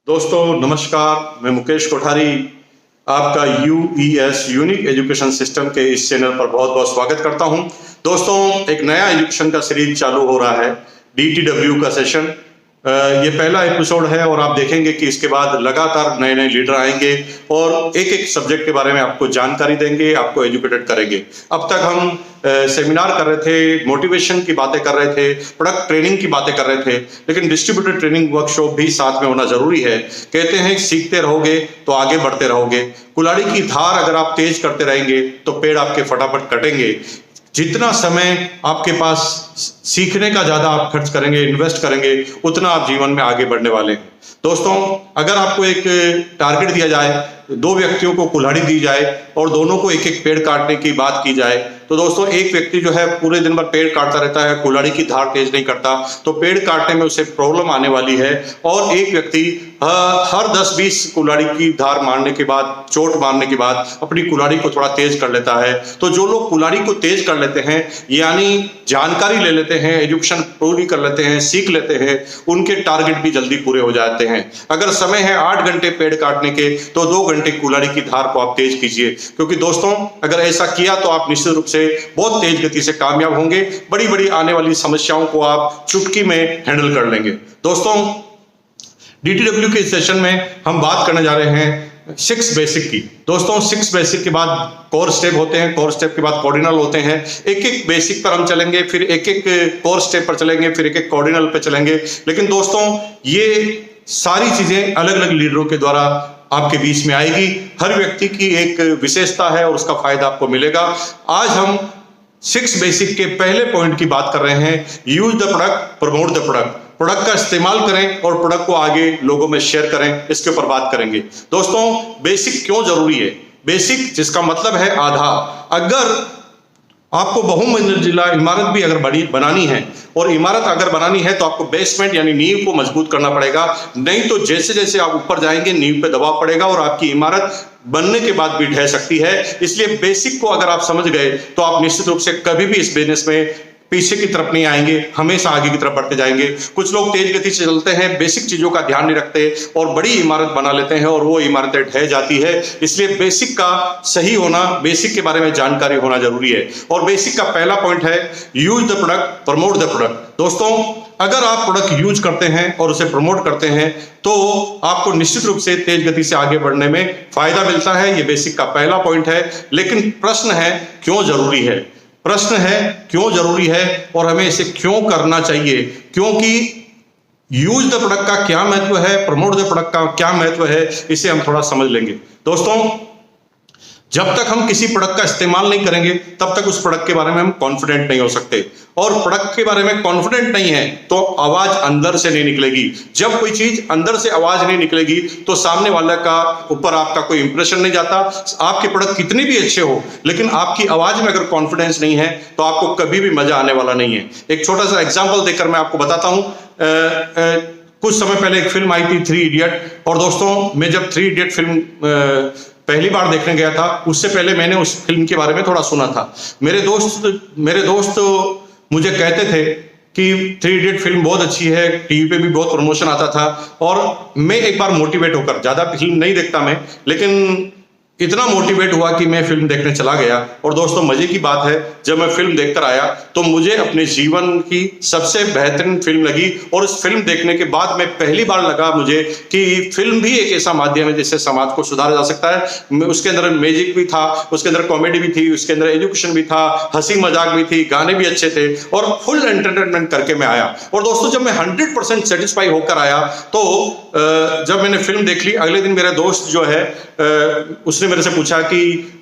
दोस्तों नमस्कार, मैं मुकेश कोठारी आपका यूईएस यूनिक एजुकेशन सिस्टम के इस चैनल पर बहुत बहुत स्वागत करता हूं। दोस्तों एक नया एजुकेशन का सीरीज चालू हो रहा है, डीटीडब्ल्यू का सेशन। ये पहला एपिसोड है और आप देखेंगे कि इसके बाद लगातार नए नए लीडर आएंगे और एक एक सब्जेक्ट के बारे में आपको जानकारी देंगे, आपको एजुकेटेड करेंगे। अब तक हम सेमिनार कर रहे थे, मोटिवेशन की बातें कर रहे थे, प्रोडक्ट ट्रेनिंग की बातें कर रहे थे, लेकिन डिस्ट्रीब्यूटर ट्रेनिंग वर्कशॉप भी साथ में होना जरूरी है। कहते हैं सीखते रहोगे तो आगे बढ़ते रहोगे। कुल्हाड़ी की धार अगर आप तेज करते रहेंगे तो पेड़ आपके फटाफट कटेंगे। जितना समय आपके पास सीखने का ज्यादा आप खर्च करेंगे, इन्वेस्ट करेंगे, उतना आप जीवन में आगे बढ़ने वाले हैं। दोस्तों अगर आपको एक टारगेट दिया जाए, दो व्यक्तियों को कुल्हाड़ी दी जाए और दोनों को एक एक पेड़ काटने की बात की जाए, तो दोस्तों एक व्यक्ति जो है पूरे दिन भर पेड़ काटता रहता है, कुल्हाड़ी की धार तेज नहीं करता, तो पेड़ काटने में उसे प्रॉब्लम आने वाली है। और एक व्यक्ति हर 10-20 कुल्हाड़ी की धार मारने के बाद, चोट मारने के बाद अपनी कुल्हाड़ी को थोड़ा तेज कर लेता है। तो जो लोग कुल्हाड़ी को तेज कर लेते हैं, यानी जानकारी ले लेते हैं, एजुकेशन पूरी कर लेते हैं, सीख लेते हैं, उनके टारगेट भी जल्दी पूरे हो जाते हैं। अगर समय है 8 घंटे पेड़ काटने के, तो 2 घंटे कुल्हाड़ी की धार को आप तेज कीजिए, क्योंकि दोस्तों अगर ऐसा किया तो आप निश्चित रूप से बहुत तेज गति से कामयाब होंगे। बड़ी बड़ी आने वाली समस्याओं को आप चुटकी में हैंडल कर लेंगे। दोस्तों डीटीडब्ल्यू के सेशन में हम बात करने जा रहे हैं 6 बेसिक की। दोस्तों 6 बेसिक के बाद कोर स्टेप होते हैं, कोर स्टेप के बाद कॉर्डिनल होते हैं। एक एक बेसिक पर हम चलेंगे, फिर एक एक कोर स्टेप पर चलेंगे, फिर एक एक कॉर्डिनल पर चलेंगे। लेकिन दोस्तों ये सारी चीजें अलग अलग लीडरों के द्वारा आपके बीच में आएगी। हर व्यक्ति की एक विशेषता है और उसका फायदा आपको मिलेगा। आज हम 6 बेसिक के पहले पॉइंट की बात कर रहे हैं, use the product, promote the product. Product का इस्तेमाल करें और प्रोडक्ट को आगे लोगों में शेयर करें, इसके ऊपर बात करेंगे। दोस्तों बेसिक क्यों जरूरी है? बेसिक जिसका मतलब है आधार। अगर आपको बहुमंजिला इमारत भी अगर बनानी है, और इमारत अगर बनानी है तो आपको बेसमेंट यानी नींव को मजबूत करना पड़ेगा। नहीं तो जैसे जैसे आप ऊपर जाएंगे नींव पे दबाव पड़ेगा और आपकी इमारत बनने के बाद भी ढह सकती है। इसलिए बेसिक को अगर आप समझ गए तो आप निश्चित रूप से कभी भी इस बिजनेस में पीछे की तरफ नहीं आएंगे, हमेशा आगे की तरफ बढ़ते जाएंगे। कुछ लोग तेज गति से चलते हैं, बेसिक चीजों का ध्यान नहीं रखते और बड़ी इमारत बना लेते हैं और वो इमारतें ढह जाती है। इसलिए बेसिक का सही होना, बेसिक के बारे में जानकारी होना जरूरी है। और बेसिक का पहला पॉइंट है use the product, promote the product. दोस्तों अगर आप प्रोडक्ट यूज करते हैं और उसे प्रमोट करते हैं तो आपको निश्चित रूप से तेज गति से आगे बढ़ने में फायदा मिलता है। ये बेसिक का पहला पॉइंट है। लेकिन प्रश्न है क्यों जरूरी है? प्रश्न है क्यों जरूरी है और हमें इसे क्यों करना चाहिए? क्योंकि यूज द प्रोडक्ट का क्या महत्व है, प्रमोट द प्रोडक्ट का क्या महत्व है, इसे हम थोड़ा समझ लेंगे। दोस्तों जब तक हम किसी प्रोडक्ट का इस्तेमाल नहीं करेंगे तब तक उस प्रोडक्ट के बारे में हम कॉन्फिडेंट नहीं हो सकते। और प्रोडक्ट के बारे में कॉन्फिडेंट नहीं है तो आवाज अंदर से नहीं निकलेगी। जब कोई चीज अंदर से आवाज नहीं निकलेगी तो सामने वाले का ऊपर आपका कोई इंप्रेशन नहीं जाता। आपके प्रोडक्ट कितने भी अच्छे हो, लेकिन आपकी आवाज में अगर कॉन्फिडेंस नहीं है तो आपको कभी भी मजा आने वाला नहीं है। एक छोटा सा एग्जाम्पल देकर मैं आपको बताता हूं। कुछ समय पहले एक फिल्म आई थी 3 इडियट। और दोस्तों मैं जब 3 इडियट फिल्म पहली बार देखने गया था, उससे पहले मैंने उस फिल्म के बारे में थोड़ा सुना था। मेरे दोस्त मुझे कहते थे कि 3 इडियट फिल्म बहुत अच्छी है, टीवी पे भी बहुत प्रमोशन आता था। और मैं एक बार मोटिवेट होकर, ज्यादा फिल्म नहीं देखता मैं, लेकिन इतना मोटिवेट हुआ कि मैं फिल्म देखने चला गया। और दोस्तों मजे की बात है, जब मैं फिल्म देखकर आया तो मुझे अपने जीवन की सबसे बेहतरीन फिल्म लगी। और उस फिल्म देखने के बाद मैं पहली बार लगा मुझे कि फिल्म भी एक ऐसा माध्यम है जिससे समाज को सुधारा जा सकता है। उसके अंदर मैजिक भी था, उसके अंदर कॉमेडी भी थी, उसके अंदर एजुकेशन भी था, हंसी मजाक भी थी, गाने भी अच्छे थे और फुल एंटरटेनमेंट करके मैं आया। और दोस्तों जब मैं 100% सेटिस्फाई होकर आया तो जब मैंने फिल्म देख ली, अगले दिन मेरा दोस्त जो है उसने मेरे से पूछा कि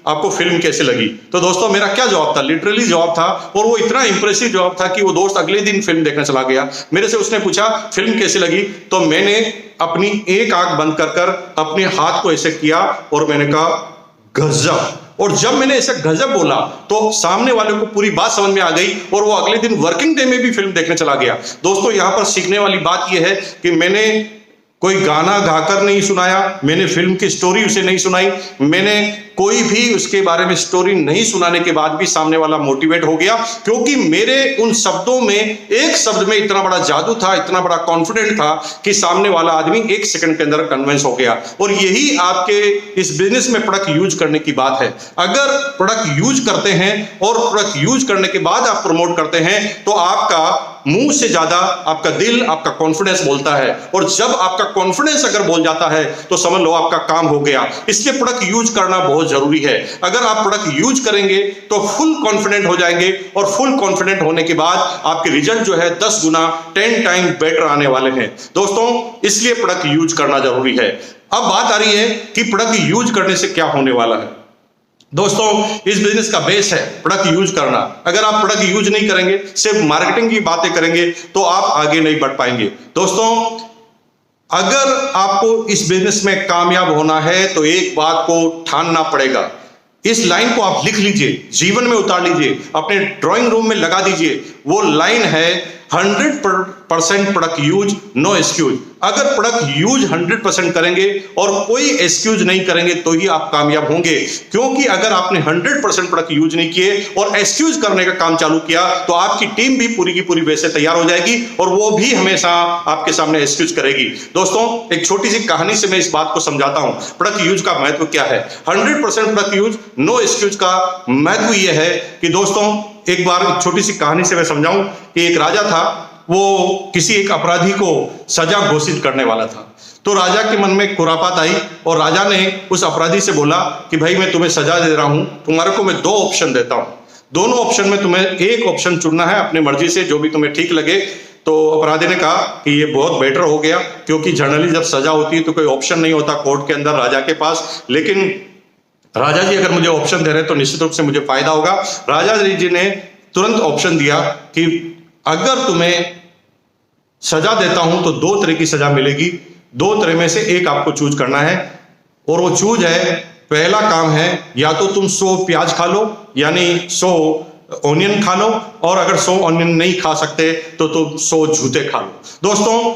आपको फिल्म कैसे लगी। तो दोस्तों मेरा क्या जवाब था? लिटरली जवाब था, और वो इतना इंप्रेसिव जवाब था कि वो दोस्त अगले दिन फिल्म देखने चला गया। मेरे से उसने पूछा फिल्म कैसी लगी, तो मैंने अपनी एक आंख बंद कर अपने हाथ को ऐसे किया और मैंने कहा गजब। और जब मैंने ऐसे गजब बोला तो सामने वाले को पूरी बात समझ में आ गई और वो अगले दिन वर्किंग डे में भी फिल्म देखने चला गया। दोस्तों यहां पर सीखने वाली बात यह है कि मैंने कोई गाना गाकर नहीं सुनाया, मैंने फिल्म की स्टोरी उसे नहीं सुनाई, मैंने कोई भी उसके बारे में स्टोरी नहीं सुनाने के बाद भी सामने वाला मोटिवेट हो गया, क्योंकि मेरे उन शब्दों में, एक शब्द में इतना बड़ा जादू था, इतना बड़ा कॉन्फिडेंट था कि सामने वाला आदमी 1 सेकंड के अंदर कन्विंस हो गया। और यही आपके इस बिजनेस में प्रोडक्ट यूज करने की बात है। अगर प्रोडक्ट यूज करते हैं और प्रोडक्ट यूज करने के बाद आप प्रमोट करते हैं तो आपका मुंह से ज्यादा आपका दिल, आपका कॉन्फिडेंस बोलता है। और जब आपका कॉन्फिडेंस अगर बोल जाता है तो समझ लो आपका काम हो गया। इसलिए प्रोडक्ट यूज करना बहुत जरूरी है। अगर आप प्रोडक्ट यूज करेंगे तो फुल कॉन्फिडेंट हो जाएंगे, और फुल कॉन्फिडेंट होने के बाद आपके रिजल्ट जो है 10 गुना 10 टाइम बेटर आने वाले हैं दोस्तों। इसलिए प्रोडक्ट यूज करना जरूरी है। अब बात आ रही है कि प्रोडक्ट यूज करने से क्या होने वाला है। दोस्तों, इस बिजनेस का बेस है प्रोडक्ट यूज करना। अगर आप प्रोडक्ट यूज नहीं करेंगे, सिर्फ मार्केटिंग की बातें करेंगे तो आप आगे नहीं बढ़ पाएंगे। दोस्तों, अगर आपको इस बिजनेस में कामयाब होना है तो एक बात को ठानना पड़ेगा। इस लाइन को आप लिख लीजिए, जीवन में उतार लीजिए, अपने ड्राइंग रूम में लगा दीजिए। वो लाइन है 100% प्रोडक्ट यूज, नो एक्सक्यूज। अगर प्रोडक्ट यूज 100% करेंगे और कोई एक्सक्यूज नहीं करेंगे तो ही आप कामयाब होंगे। क्योंकि अगर आपने 100% प्रोडक्ट यूज नहीं किए और एक्सक्यूज करने का काम चालू किया तो आपकी टीम भी पूरी की पूरी वैसे तैयार हो जाएगी और वो भी हमेशा आपके सामने एक्सक्यूज करेगी। दोस्तों, एक छोटी सी कहानी से मैं इस बात को समझाता हूं प्रोडक्ट यूज का महत्व क्या है। 100% प्रोडक्ट यूज, नो एक्सक्यूज का महत्व यह है कि दोस्तों, एक बार एक छोटी सी कहानी से मैं समझाऊं कि एक राजा था, वो किसी एक अपराधी को सजा घोषित करने वाला था। तो राजा के मन में खुरापात आई और राजा ने उस अपराधी से बोला कि भाई, मैं तुम्हें सजा दे रहा हूं, तुम्हारे को मैं 2 ऑप्शन देता हूं। दोनों ऑप्शन में तुम्हें एक ऑप्शन चुनना है अपनी मर्जी से, जो भी तुम्हें ठीक लगे। तो अपराधी ने कहा कि ये बहुत बेटर हो गया, क्योंकि जनरली जब सजा होती है तो कोई ऑप्शन नहीं होता कोर्ट के अंदर राजा के पास, लेकिन राजा जी अगर मुझे ऑप्शन दे रहे हैं तो निश्चित रूप से मुझे फायदा होगा। राजा जी ने तुरंत ऑप्शन दिया कि अगर तुम्हें सजा देता हूं तो 2 तरह की सजा मिलेगी, 2 तरह में से एक आपको चूज करना है। और वो चूज है, पहला काम है या तो तुम 100 प्याज खा लो, यानी 100 ऑनियन खा लो, और अगर 100 ऑनियन नहीं खा सकते तो तुम 100 जूते खा लो। दोस्तों,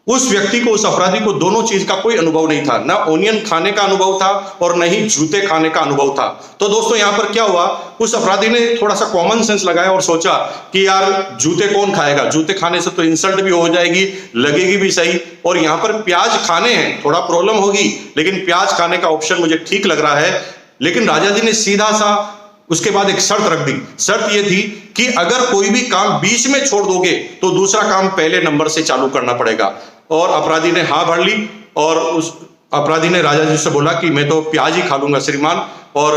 उस व्यक्ति को, उस अपराधी को दोनों चीज का कोई अनुभव नहीं था, ना ऑनियन खाने का अनुभव था और न ही जूते खाने का अनुभव था। तो दोस्तों, यहां पर क्या हुआ, उस अपराधी ने थोड़ा सा कॉमन सेंस लगाया और सोचा कि यार जूते कौन खाएगा, जूते खाने से तो इंसल्ट भी हो जाएगी, लगेगी भी सही, और यहां पर प्याज खाने हैं, थोड़ा प्रॉब्लम होगी, लेकिन प्याज खाने का ऑप्शन मुझे ठीक लग रहा है। लेकिन राजा जी ने सीधा सा उसके बाद एक शर्त रख दी। शर्त यह थी कि अगर कोई भी काम बीच में छोड़ दोगे तो दूसरा काम पहले नंबर से चालू करना पड़ेगा। और अपराधी ने हाँ भर ली और उस अपराधी ने राजा जी से बोला कि मैं तो प्याज ही खा लूंगा श्रीमान। और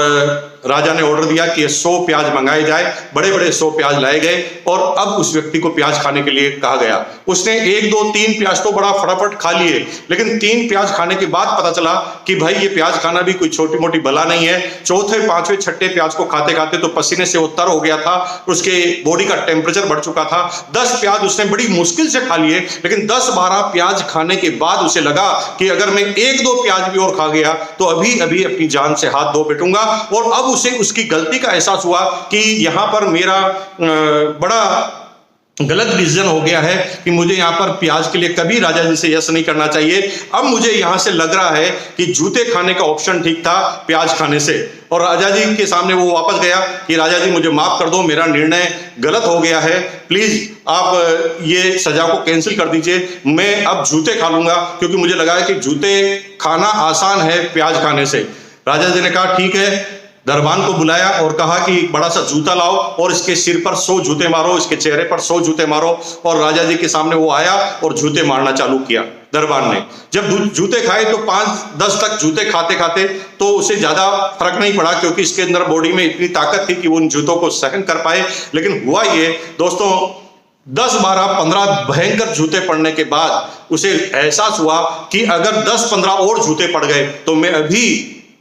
राजा ने ऑर्डर दिया कि 100 प्याज मंगाए जाए। बड़े बड़े 100 प्याज लाए गए और अब उस व्यक्ति को प्याज खाने के लिए कहा गया। उसने 1 2 3 प्याज तो बड़ा फटाफट खा लिए, लेकिन 3 प्याज खाने के बाद पता चला कि भाई ये प्याज खाना भी कोई छोटी मोटी बला नहीं है। चौथे 5वें 6ठे प्याज को खाते खाते तो पसीने से वो तर हो गया था, उसके बॉडी का टेम्परेचर बढ़ चुका था। 10 प्याज उसने बड़ी मुश्किल से खा लिए, लेकिन 10-12 प्याज खाने के बाद उसे लगा कि अगर मैं 1-2 प्याज भी और खा गया तो अभी अभी अपनी जान से हाथ धो बैठूंगा। और अब उसे उसकी गलती का एहसास हुआ कि यहां पर मेरा बड़ा गलत डिसीजन हो गया है कि मुझे यहां पर प्याज के लिए कभी राजा जी से यस नहीं करना चाहिए। अब मुझे यहां से लग रहा है कि जूते खाने का ऑप्शन ठीक था प्याज खाने से। और राजा जी के सामने वो वापस गया कि राजा जी मुझे माफ कर दो, मेरा निर्णय गलत हो गया है, प्लीज आप ये सजा को कैंसिल कर दीजिए, मैं अब जूते खा लूंगा, क्योंकि मुझे लगा है कि जूते खाना आसान है प्याज खाने से। राजा जी ने कहा ठीक है, दरबान को बुलाया और कहा कि बड़ा सा जूता लाओ और इसके सिर पर 100 जूते मारो, इसके चेहरे पर 100 जूते मारो। और राजा जी के सामने वो आया और जूते मारना चालू किया। दरबान ने जब जूते खाए तो 5-10 तक जूते खाते खाते तो उसे ज्यादा फर्क नहीं पड़ा, क्योंकि इसके अंदर बॉडी में इतनी ताकत थी कि वो उन जूतों को सहन कर पाए। लेकिन हुआ ये दोस्तों, 10-12-15 भयंकर जूते पड़ने के बाद उसे एहसास हुआ कि अगर 10-15 और जूते पड़ गए तो मैं अभी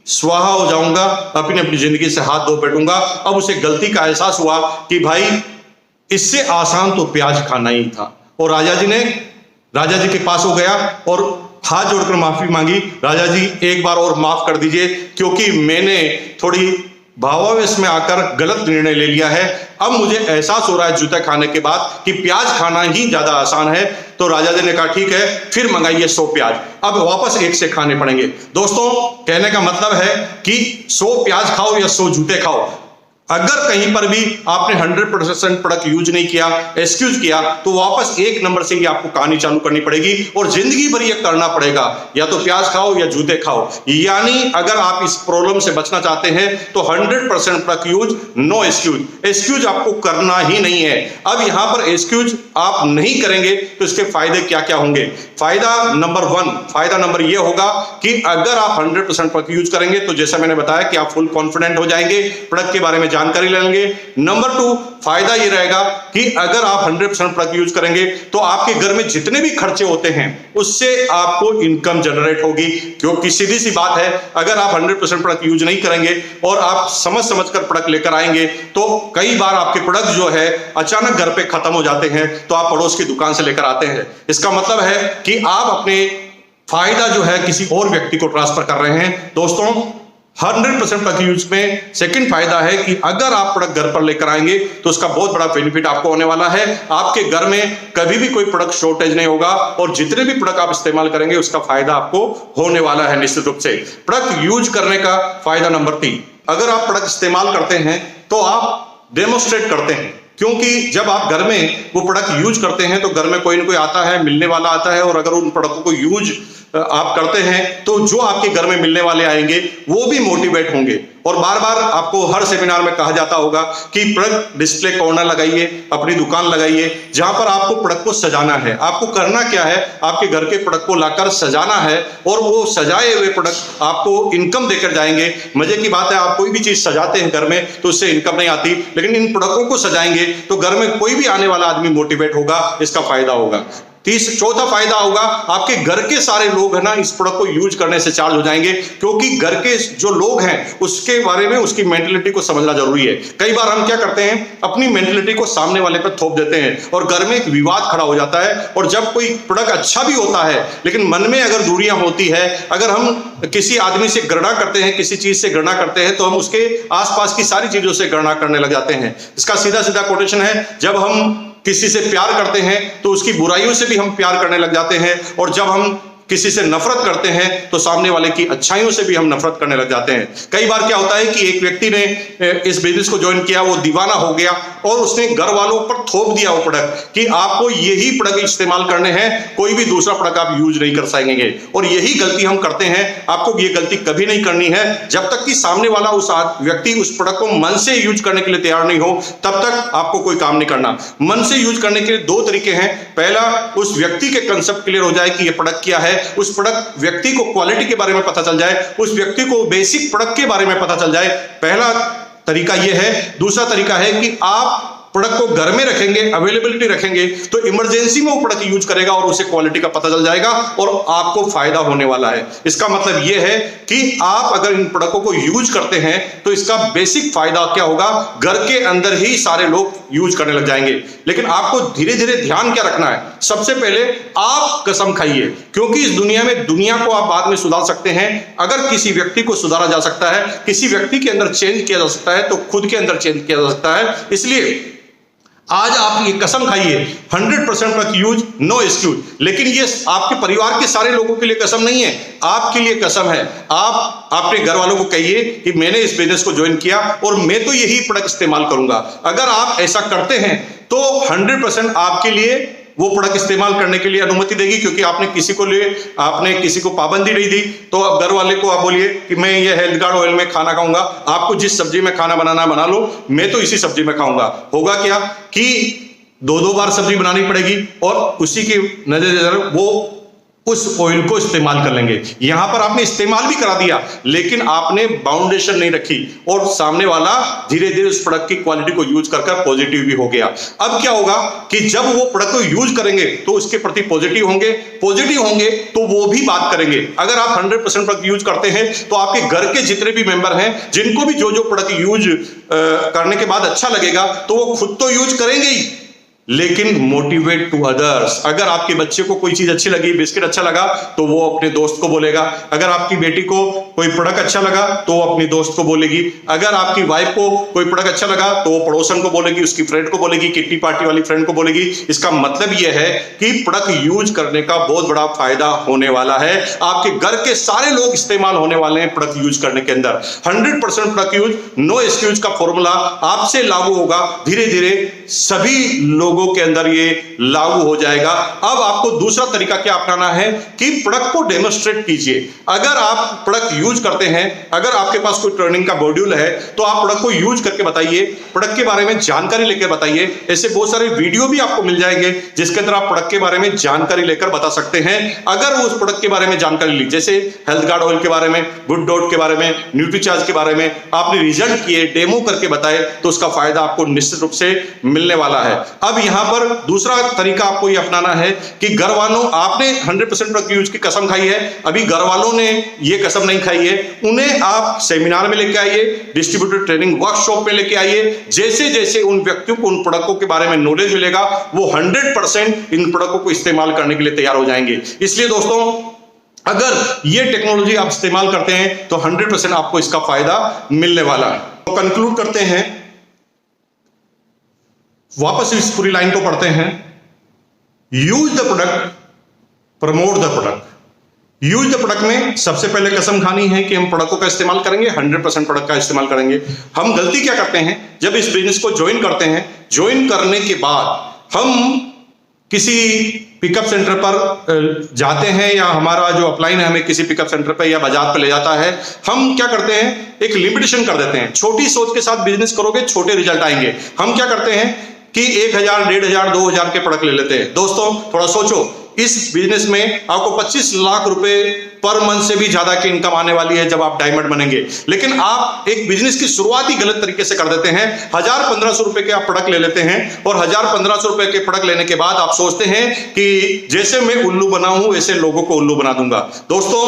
स्वाहा हो जाऊंगा, अपनी जिंदगी से हाथ धो बैठूंगा। अब उसे गलती का एहसास हुआ कि भाई इससे आसान तो प्याज खाना ही था। और राजा जी के पास हो गया और हाथ जोड़कर माफी मांगी, राजा जी एक बार और माफ कर दीजिए, क्योंकि मैंने थोड़ी भावावेश में आकर गलत निर्णय ले लिया है। अब मुझे एहसास हो रहा है जूते खाने के बाद कि प्याज खाना ही ज्यादा आसान है। तो राजा जी ने कहा ठीक है, फिर मंगाइए 100 प्याज, अब वापस एक से खाने पड़ेंगे। दोस्तों, कहने का मतलब है कि 100 प्याज खाओ या 100 जूते खाओ, अगर कहीं पर भी आपने 100% प्रोडक्ट यूज नहीं किया, एक्सक्यूज किया, तो वापस एक नंबर से ही आपको कहानी चालू करनी पड़ेगी और जिंदगी भर ये करना पड़ेगा, या तो प्याज खाओ या जूते खाओ। यानी अगर आप इस प्रॉब्लम से बचना चाहते हैं तो 100% product use, no excuse. Excuse आपको करना ही नहीं है। अब यहां पर एक्सक्यूज आप नहीं करेंगे तो इसके फायदे क्या क्या होंगे? फायदा नंबर 1, फायदा नंबर यह होगा कि अगर आप 100% प्रोडक्ट यूज करेंगे तो जैसा मैंने बताया कि आप फुल कॉन्फिडेंट हो जाएंगे, प्रोडक्ट के बारे में जानकारी लेंगे। नंबर 2, फायदा ये रहेगा कि अगर आप 100% प्रोडक्ट यूज करेंगे तो आपके घर में जितने भी खर्चे होते हैं उससे आपको इनकम जनरेट होगी। क्योंकि सीधी सी बात है, अगर आप 100% प्रोडक्ट यूज नहीं करेंगे और आप समझ कर प्रोडक्ट लेकर आएंगे तो कई बार आपके प्रोडक्ट जो है अचानक घर पे खत्म हो जाते हैं, तो आप पड़ोस की दुकान से लेकर आते हैं। इसका मतलब है कि आप अपने फायदा जो है किसी और व्यक्ति को ट्रांसफर कर रहे हैं। दोस्तों, 100% प्रोडक्ट यूज में सेकंड फायदा है कि अगर आप प्रोडक्ट घर पर लेकर आएंगे तो उसका बहुत बड़ा बेनिफिट आपको होने वाला है। आपके घर में कभी भी कोई प्रोडक्ट शॉर्टेज नहीं होगा और जितने भी प्रोडक्ट आप इस्तेमाल करेंगे उसका फायदा आपको होने वाला है निश्चित रूप से। प्रोडक्ट यूज करने का फायदा नंबर 3, अगर आप प्रोडक्ट इस्तेमाल करते हैं तो आप डेमोस्ट्रेट करते हैं। क्योंकि जब आप घर में वो प्रोडक्ट यूज करते हैं तो घर में कोई ना कोई आता है, मिलने वाला आता है, और अगर उन प्रोडक्टों को यूज आप करते हैं तो जो आपके घर में मिलने वाले आएंगे वो भी मोटिवेट होंगे। और बार बार आपको हर सेमिनार में कहा जाता होगा कि प्रोडक्ट डिस्प्ले कॉर्नर लगाइए, अपनी दुकान लगाइए, जहां पर आपको प्रोडक्ट को सजाना है। आपको करना क्या है, आपके घर के प्रोडक्ट को लाकर सजाना है और वो सजाए हुए प्रोडक्ट आपको इनकम देकर जाएंगे। मजे की बात है, आप कोई भी चीज सजाते हैं घर में तो उससे इनकम नहीं आती, लेकिन इन प्रोडक्टों को सजाएंगे तो घर में कोई भी आने वाला आदमी मोटिवेट होगा, इसका फायदा होगा। चौथा फायदा होगा, आपके घर के सारे लोग है ना इस प्रोडक्ट को यूज करने से चार्ज हो जाएंगे, क्योंकि घर के जो लोग हैं उसके बारे में, उसकी मेंटलिटी को समझना जरूरी है। कई बार हम क्या करते हैं, अपनी मेंटलिटी को सामने वाले पर थोप देते हैं और घर में एक विवाद खड़ा हो जाता है। और जब कोई प्रोडक्ट अच्छा भी होता है लेकिन मन में अगर दूरियां होती है, अगर हम किसी आदमी से घृणा करते हैं, किसी चीज से घृणा करते हैं, तो हम उसके आसपास की सारी चीजों से घृणा करने लग जाते हैं। इसका सीधा सीधा कोटेशन है, जब हम किसी से प्यार करते हैं तो उसकी बुराइयों से भी हम प्यार करने लग जाते हैं, और जब हम किसी से नफरत करते हैं तो सामने वाले की अच्छाइयों से भी हम नफरत करने लग जाते हैं। कई बार क्या होता है कि एक व्यक्ति ने इस बिजनेस को ज्वाइन किया, वो दीवाना हो गया और उसने घर वालों पर थोप दिया वो प्रोडक्ट कि आपको यही प्रोडक्ट इस्तेमाल करने हैं, कोई भी दूसरा प्रोडक्ट आप यूज नहीं कर सकेंगे। और यही गलती हम करते हैं। आपको ये गलती कभी नहीं करनी है। जब तक कि सामने वाला व्यक्ति उस प्रोडक्ट को मन से यूज करने के लिए तैयार नहीं हो, तब तक आपको कोई काम नहीं करना। मन से यूज करने के लिए 2 तरीके हैं। पहला, उस व्यक्ति के कंसेप्ट क्लियर हो जाए कि ये प्रोडक्ट क्या है, उस प्रोडक्ट व्यक्ति को क्वालिटी के बारे में पता चल जाए, उस व्यक्ति को बेसिक प्रोडक्ट के बारे में पता चल जाए। पहला तरीका यह है। दूसरा तरीका है कि आप प्रोडक्ट को घर में रखेंगे, अवेलेबिलिटी रखेंगे, तो इमरजेंसी में वो प्रोडक्ट यूज करेगा और उसे क्वालिटी का पता चल जाएगा और आपको फायदा होने वाला है। इसका मतलब यह है कि आप अगर इन प्रोडक्टों को यूज करते हैं तो इसका बेसिक फायदा क्या होगा, घर के अंदर ही सारे लोग यूज करने लग जाएंगे। लेकिन आपको धीरे धीरे ध्यान क्या रखना है, सबसे पहले आप कसम खाइए, क्योंकि इस दुनिया में दुनिया को आप बाद में सुधार सकते हैं। अगर किसी व्यक्ति को सुधारा जा सकता है, किसी व्यक्ति के अंदर चेंज किया जा सकता है, तो खुद के अंदर चेंज किया जा सकता है। इसलिए आज आप ये कसम खाइए, 100% प्रोडक्ट यूज, नो एक्सक्यूज। लेकिन ये आपके परिवार के सारे लोगों के लिए कसम नहीं है, आपके लिए कसम है। आप अपने घर वालों को कहिए कि मैंने इस बिजनेस को ज्वाइन किया और मैं तो यही प्रोडक्ट इस्तेमाल करूंगा। अगर आप ऐसा करते हैं तो 100% आपके लिए वो प्रोडक्ट इस्तेमाल करने के लिए अनुमति देगी, क्योंकि आपने किसी को पाबंदी नहीं दी। तो अब घर वाले को आप बोलिए कि मैं ये हेल्थ गार्ड ऑयल में खाना खाऊंगा, आपको जिस सब्जी में खाना बनाना बना लो, मैं तो इसी सब्जी में खाऊंगा। होगा क्या कि 2-2 बार सब्जी बनानी पड़ेगी और उसी की नजर वो उस ऑयल को इस्तेमाल कर लेंगे। यहां पर आपने इस्तेमाल भी करा दिया, लेकिन आपने बाउंडेशन नहीं रखी और सामने वाला धीरे धीरे उस प्रोडक्ट की क्वालिटी को यूज कर पॉजिटिव भी हो गया। अब क्या होगा कि जब वो प्रोडक्ट को यूज करेंगे तो उसके प्रति पॉजिटिव होंगे तो वो भी बात करेंगे। अगर आप 100% प्रोडक्ट यूज करते हैं तो आपके घर के जितने भी मेंबर हैं, जिनको भी जो प्रोडक्ट यूज करने के बाद अच्छा लगेगा, तो वो खुद तो यूज करेंगे ही, लेकिन मोटिवेट टू अदर्स। अगर आपके बच्चे को कोई चीज अच्छी लगी, बिस्किट अच्छा लगा, तो वो अपने दोस्त को बोलेगा। अगर आपकी बेटी को कोई प्रोडक्ट अच्छा लगा तो वो अपनी दोस्त को बोलेगी। अगर आपकी वाइफ को कोई प्रोडक्ट अच्छा लगा तो वो पड़ोसन को बोलेगी, उसकी फ्रेंड को बोलेगी, किट्टी पार्टी वाली फ्रेंड को बोलेगी। इसका मतलब यह है कि प्रोडक्ट यूज करने का बहुत बड़ा फायदा होने वाला है। आपके घर के सारे लोग इस्तेमाल होने वाले हैं प्रोडक्ट यूज करने के अंदर। 100% प्रोडक्ट यूज, नो एक्सक्यूज का फॉर्मूला आपसे लागू होगा। धीरे धीरे सभी लोगों के अंदर ये लागू हो जाएगा। अब आपको दूसरा तरीका क्या अपनाना है कि प्रोडक्ट को डेमोस्ट्रेट कीजिए। अगर आप प्रोडक्ट यूज करते हैं, अगर आपके पास कोई ट्रेनिंग का मॉड्यूल है, तो आप प्रोडक्ट को यूज करके बताइए, प्रोडक्ट के बारे में जानकारी लेकर बताइए। ऐसे बहुत सारे वीडियो भी आपको मिल जाएंगे जिसके अंदर आप प्रोडक्ट के बारे में जानकारी लेकर बता सकते हैं। अगर उस प्रोडक्ट के बारे में जानकारी ली, जैसे हेल्थ गार्ड ऑयल के बारे में, गुड डॉट के बारे में, न्यूट्रीचार्ज के बारे में आपने रिजल्ट किए, डेमो करके बताए, तो उसका फायदा आपको निश्चित रूप से मिलने वाला है। अब यहां पर दूसरा तरीका आपको यह अपनाना है कि घर वालों, आपने 100% प्रोडक्ट यूज की कसम खाई है, अभी घर वालों ने यह कसम नहीं खाई है, उन्हें आप सेमिनार में लेके आइए, डिस्ट्रीब्यूटर ट्रेनिंग वर्कशॉप में लेके आइए। जैसे जैसे उन व्यक्तियों को उन प्रोडक्टों के बारे में नॉलेज मिलेगा, वो 100% इन प्रोडक्टों को इस्तेमाल करने के लिए तैयार हो जाएंगे। इसलिए दोस्तों, अगर ये टेक्नोलॉजी आप इस्तेमाल करते हैं तो 100% आपको इसका फायदा मिलने वाला है। तो कंक्लूड करते हैं, वापस इस पूरी लाइन को पढ़ते हैं। Use the product, promote the product. Use the product में सबसे पहले कसम खानी है कि हम प्रोडक्टों का इस्तेमाल करेंगे, 100% प्रोडक्ट का इस्तेमाल करेंगे। हम गलती क्या करते हैं, जब इस बिजनेस को ज्वाइन करते हैं, ज्वाइन करने के बाद हम किसी पिकअप सेंटर पर जाते हैं, या हमारा जो अपलाइन है हमें किसी पिकअप सेंटर पर या बाजार पर ले जाता है, हम क्या करते हैं, एक लिमिटेशन कर देते हैं। छोटी सोच के साथ बिजनेस करोगे, छोटे रिजल्ट आएंगे। हम क्या करते हैं कि 1000, 1500, 2000 के प्रोडक्ट ले लेते हैं। दोस्तों थोड़ा सोचो, इस बिजनेस में आपको 25 लाख रुपए पर मंथ से भी ज्यादा की इनकम आने वाली है जब आप डायमंड बनेंगे। लेकिन आप एक बिजनेस की शुरुआत ही गलत तरीके से कर देते हैं। 1000-1500 रुपए के आप प्रोडक्ट ले लेते हैं, और 1000-1500 रुपए के प्रोडक्ट लेने के बाद आप सोचते हैं कि जैसे मैं उल्लू बना हूं वैसे लोगों को उल्लू बना दूंगा। दोस्तों,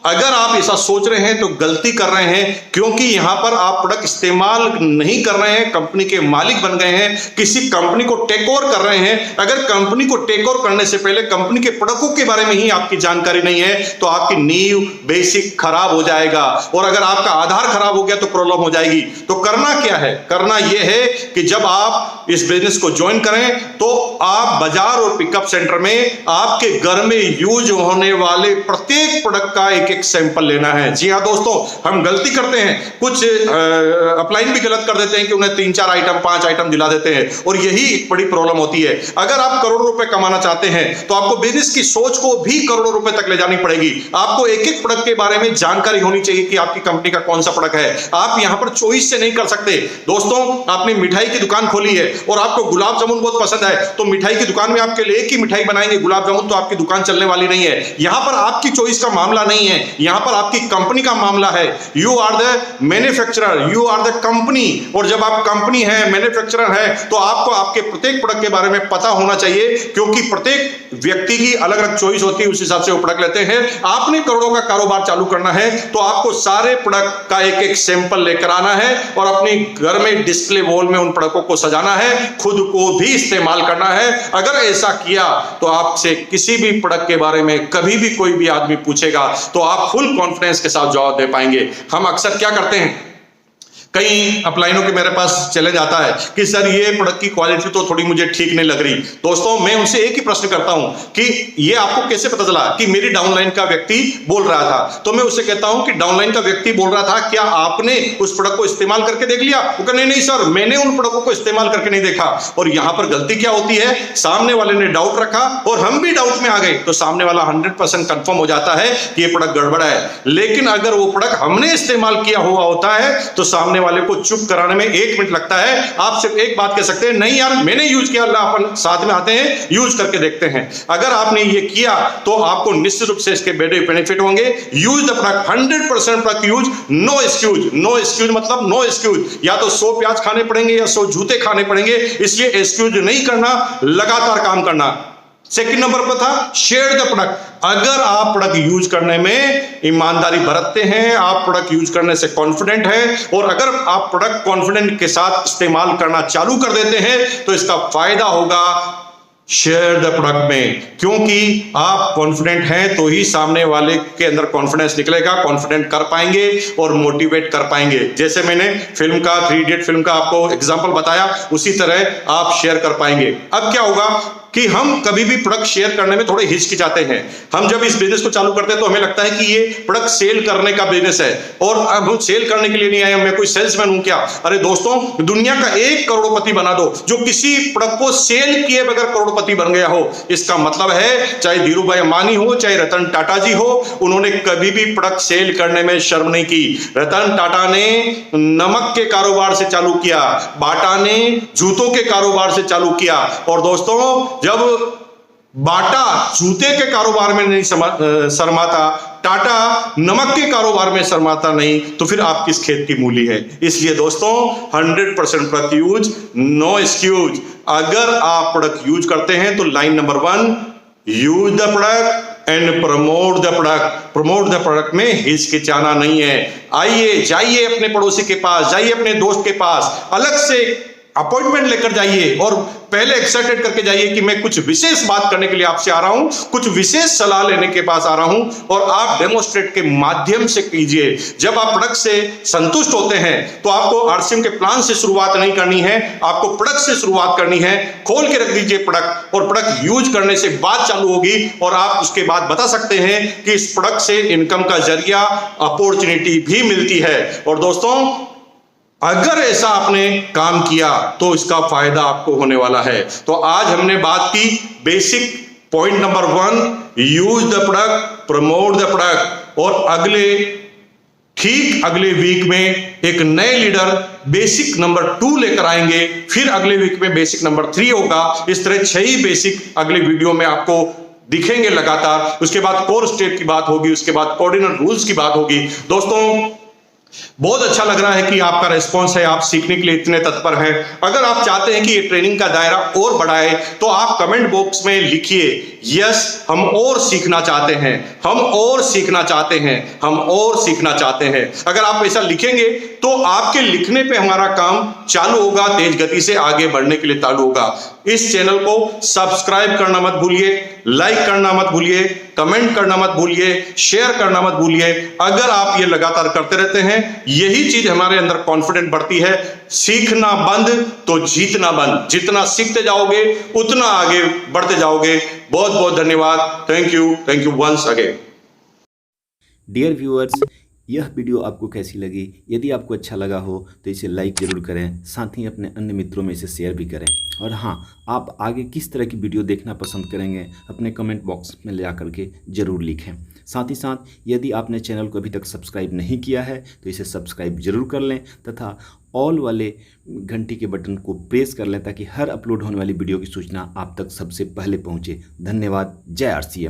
अगर आप ऐसा सोच रहे हैं तो गलती कर रहे हैं, क्योंकि यहां पर आप प्रोडक्ट इस्तेमाल नहीं कर रहे हैं, कंपनी के मालिक बन गए हैं, किसी कंपनी को टेक ओवर कर रहे हैं। अगर कंपनी को टेक ओवर करने से पहले कंपनी के प्रोडक्टों के बारे में ही आपकी जानकारी नहीं है, तो आपकी नींव बेसिक खराब हो जाएगा, और अगर आपका आधार खराब हो गया तो प्रॉब्लम हो जाएगी। तो करना क्या है, करना यह है कि जब आप इस बिजनेस को ज्वाइन करें तो आप बाजार और पिकअप सेंटर में आपके घर में यूज होने वाले प्रत्येक प्रोडक्ट का एक सैंपल लेना है। जी हां दोस्तों, हम गलती करते हैं, कुछ अपलाइन भी गलत कर देते हैं कि उन्हें 3-4 आइटम, 5 आइटम दिला देते हैं, और यही एक बड़ी प्रॉब्लम होती है। अगर आप करोड़ों रुपए कमाना चाहते हैं तो आपको बिजनेस की सोच को भी करोड़ों रुपए तक ले जानी पड़ेगी। आपको एक एक प्रोडक्ट के बारे में जानकारी होनी चाहिए कि आपकी कंपनी का कौन सा प्रोडक्ट है। आप यहां पर चॉइस से नहीं कर सकते। दोस्तों, आपने मिठाई की दुकान खोली है और आपको गुलाब जामुन बहुत पसंद है, तो मिठाई की दुकान में आपके लिए एक ही मिठाई बनाएंगे, गुलाब जामुन, तो आपकी दुकान चलने वाली नहीं है। यहां पर आपकी चॉइस का मामला नहीं है, यहां पर आपकी कंपनी का मामला है। You are the manufacturer, you are the company, और जब आप कंपनी है, मैन्युफैक्चरर है, तो आपको आपके प्रत्येक प्रोडक्ट के बारे में पता होना चाहिए, क्योंकि प्रत्येक व्यक्ति की अलग अलग चॉइस होती है, उस हिसाब से वो प्रोडक्ट लेते हैं। आपने करोड़ों का कारोबार चालू करना है तो आपको सारे प्रोडक्ट का एक एक सैंपल लेकर आना है, और अपने घर में डिस्प्ले वॉल में उन प्रोडक्टों को सजाना है, खुद को भी इस्तेमाल करना है। अगर ऐसा किया तो आपसे किसी भी प्रोडक्ट के बारे में कभी भी कोई भी आदमी पूछेगा तो आप फुल कॉन्फिडेंस के साथ जवाब दे पाएंगे। हम अक्सर क्या करते हैं, कई अपलाइनों के मेरे पास चले जाता है कि सर ये प्रोडक्ट की क्वालिटी तो थोड़ी मुझे ठीक नहीं लग रही। दोस्तों, मैं उनसे एक ही प्रश्न करता हूं कि ये आपको कैसे पता चला कि मेरी डाउनलाइन का व्यक्ति बोल रहा था? तो मैं उससे कहता हूं कि डाउनलाइन का व्यक्ति बोल रहा था, क्या आपने उस प्रोडक्ट को इस्तेमाल करके देख लिया? वो कहते नहीं सर, मैंने उन प्रोडक्टों को इस्तेमाल करके नहीं देखा। और यहां पर गलती क्या होती है, सामने वाले ने डाउट रखा और हम भी डाउट में आ गए, तो सामने वाला 100% कंफर्म हो जाता है कि ये प्रोडक्ट गड़बड़ है। लेकिन अगर वो प्रोडक्ट हमने इस्तेमाल किया हुआ होता है तो सामने वाले को चुप कराने में 1 मिनट लगता है। आप सिर्फ एक बात कह सकते हैं, नहीं यार मैंने यूज किया, अल्लाह अपन साथ में आते हैं, यूज करके देखते हैं। अगर आपने ये किया तो आपको निश्चित रूप से इसके बड़े बेनिफिट होंगे। Use the product, 100% product use, no excuse. No excuse मतलब नो एक्सक्यूज, या तो 100 प्याज खाने पड़ेंगे या 100 जूते खाने पड़ेंगे, इसलिए एक्सक्यूज नहीं करना, लगातार काम करना। सेकंड नंबर पर था शेयर द प्रोडक्ट। अगर आप प्रोडक्ट यूज करने में ईमानदारी बरतते हैं, आप प्रोडक्ट यूज करने से कॉन्फिडेंट हैं, और अगर आप प्रोडक्ट कॉन्फिडेंट के साथ इस्तेमाल करना चालू कर देते हैं तो इसका फायदा होगा शेयर द प्रोडक्ट में, क्योंकि आप कॉन्फिडेंट हैं तो ही सामने वाले के अंदर कॉन्फिडेंस निकलेगा, कॉन्फिडेंट कर पाएंगे और मोटिवेट कर पाएंगे। जैसे मैंने फिल्म का 3 इडियट फिल्म का आपको एग्जांपल बताया, उसी तरह आप शेयर कर पाएंगे। अब क्या होगा कि हम कभी भी प्रोडक्ट शेयर करने में थोड़े हिचकिचाते हैं। हम जब इस बिजनेस को चालू करते हैं तो हमें लगता है कि ये प्रोडक्ट सेल करने का बिजनेस है, और अब हम सेल करने के लिए नहीं आए, मैं कोई सेल्समैन हूं क्या? अरे दोस्तों, दुनिया का एक करोड़पति बना दो जो किसी प्रोडक्ट को सेल किए बगैर करोड़पति बन गया हो। इसका मतलब है चाहे धीरू भाई अंबानी हो, चाहे रतन टाटा जी हो, उन्होंने कभी भी प्रोडक्ट सेल करने में शर्म नहीं की। रतन टाटा ने नमक के कारोबार से चालू किया, बाटा ने जूतों के कारोबार से चालू किया, और दोस्तों जब बाटा जूते के कारोबार में नहीं शर्माता, टाटा नमक के कारोबार में शर्माता नहीं, तो फिर आप किस खेत की मूली है? इसलिए दोस्तों 100% प्रोडक्ट यूज, नो एक्सक्यूज। अगर आप प्रोडक्ट यूज करते हैं तो line number 1, use the product and promote the product. Promote the product में हिचकिचाना नहीं है। आइए, जाइए अपने पड़ोसी के पास, जाइए अपने दोस्त के पास, अलग से अपॉइंटमेंट लेकर जाइए और पहले एक्साइटेड करके जाइए कि मैं कुछ विशेष बात करने के लिए आपसे आ रहा हूं, कुछ विशेष सलाह लेने के पास आ रहा हूं, और आप डेमोस्ट्रेट के माध्यम से कीजिए। जब आप प्रोडक्ट से संतुष्ट होते हैं तो आपको आरसीएम के प्लान से शुरुआत नहीं करनी है, आपको प्रोडक्ट से शुरुआत करनी है। खोल के रख दीजिए प्रोडक्ट, और प्रोडक्ट यूज करने से बात चालू होगी, और आप उसके बाद बता सकते हैं कि इस प्रोडक्ट से इनकम का जरिया, अपॉर्चुनिटी भी मिलती है। और दोस्तों, अगर ऐसा आपने काम किया तो इसका फायदा आपको होने वाला है। तो आज हमने बात की basic point number 1, use the product, promote the product, और अगले वीक में एक नए लीडर बेसिक नंबर 2 लेकर आएंगे, फिर अगले वीक में बेसिक नंबर 3 होगा। इस तरह 6 ही बेसिक अगले वीडियो में आपको दिखेंगे लगातार। उसके बाद कोर स्टेप की बात होगी, उसके बाद कोऑर्डिनल रूल्स की बात होगी। दोस्तों, बहुत अच्छा लग रहा है कि आपका रिस्पॉन्स है, आप सीखने के लिए इतने तत्पर हैं। अगर आप चाहते हैं कि ये ट्रेनिंग का दायरा और बढ़ाए तो आप कमेंट बॉक्स में लिखिए, यस हम और सीखना चाहते हैं, हम और सीखना चाहते हैं, हम और सीखना चाहते हैं। अगर आप ऐसा लिखेंगे तो आपके लिखने पे हमारा काम चालू होगा, तेज गति से आगे बढ़ने के लिए चालू होगा। इस चैनल को सब्सक्राइब करना मत भूलिए, लाइक करना मत भूलिए, कमेंट करना मत भूलिए, शेयर करना मत भूलिए। अगर आप ये लगातार करते रहते हैं, यही चीज हमारे अंदर कॉन्फिडेंट बढ़ती है। सीखना बंद तो जीतना बंद। जितना सीखते जाओगे उतना आगे बढ़ते जाओगे। बहुत बहुत धन्यवाद। Thank you once again. Dear viewers, यह वीडियो आपको कैसी लगी? यदि आपको अच्छा लगा हो तो इसे लाइक ज़रूर करें, साथ ही अपने अन्य मित्रों में इसे शेयर भी करें। और हाँ, आप आगे किस तरह की वीडियो देखना पसंद करेंगे अपने कमेंट बॉक्स में ले आकर के ज़रूर लिखें। साथ ही साथ यदि आपने चैनल को अभी तक सब्सक्राइब नहीं किया है तो इसे सब्सक्राइब जरूर कर लें, तथा ऑल वाले घंटी के बटन को प्रेस कर लें ताकि हर अपलोड होने वाली वीडियो की सूचना आप तक सबसे पहले पहुँचे। धन्यवाद। जय आरसीएम।